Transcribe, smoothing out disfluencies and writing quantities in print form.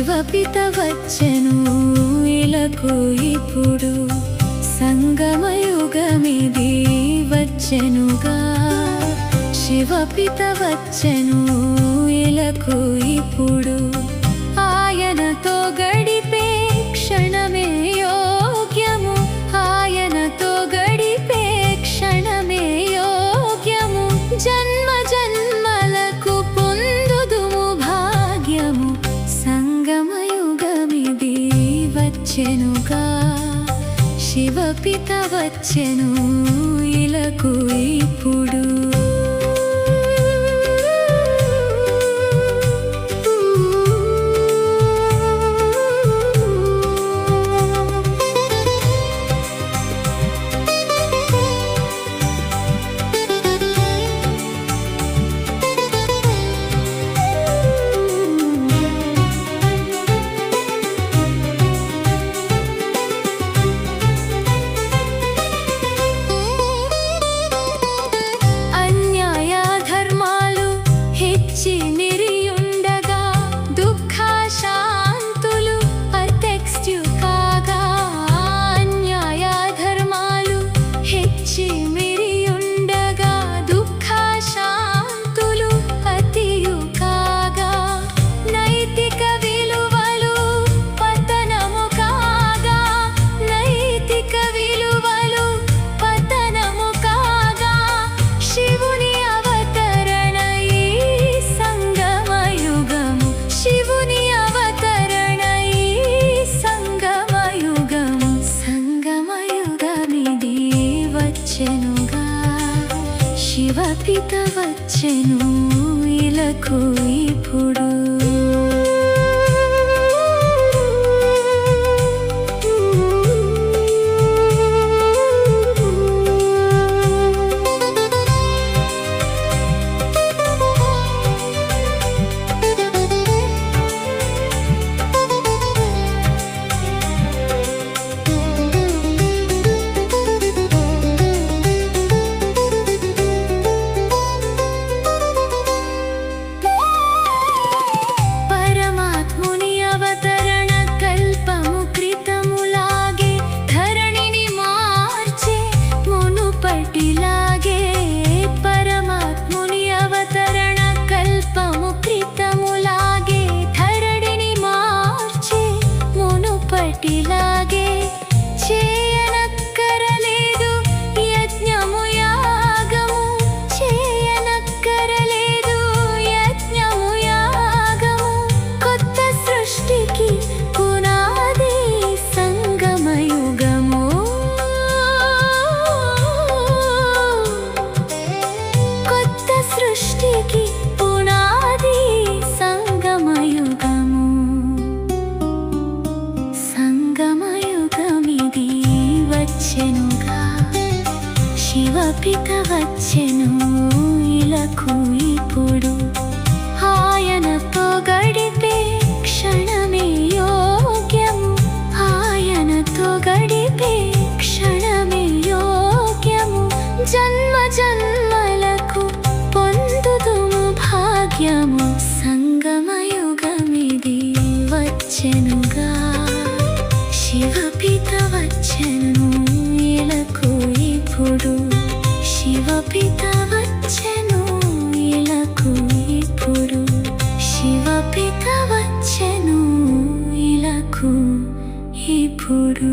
శివపిత వచ్చెను ఇలకు ఇప్పుడు సంగమయుగమిది వచ్చెనుగా శివపిత వచ్చెను ఇలకు ఇప్పుడు ఆయనతో గడిపే క్షణమే యోగ్యము ఆయనతో గడిపే క్షణమే యోగ్యము జన్మ జన్మలకు పొందుదుము భాగ్యము సంగమయుగమిది వచ్చెనుగా శివపిత వచ్చెను ఇలకు ఇప్పుడు శివపిత వచ్చెను ఇలకు ఇప్పుడు ఇలాగే చేయనక్కరలేదు యజ్ఞము యాగము చేయనక్కరలేదు యజ్ఞము యాగము కొత్త సృష్టికి పునాది సంగమయుగము కొత్త సృష్టికి పునాది సంగమయుగము శివపిత వచ్చెను ఇలకు ఇప్పుడు ఆయనతో గడిపే క్షణమే యోగ్యము ఆయనతో గడిపే క్షణమే యోగ్యము జన్మ జన్మలకు పొందుదుము భాగ్యము సంగమయుగమిది వచ్చెనుగా శివపిత వచ్చెను ఇలకు ఇప్పుడు శివపిత వచ్చెను ఇలకు ఇప్పుడు శివపిత వచ్చెను ఇలకు ఇప్పుడు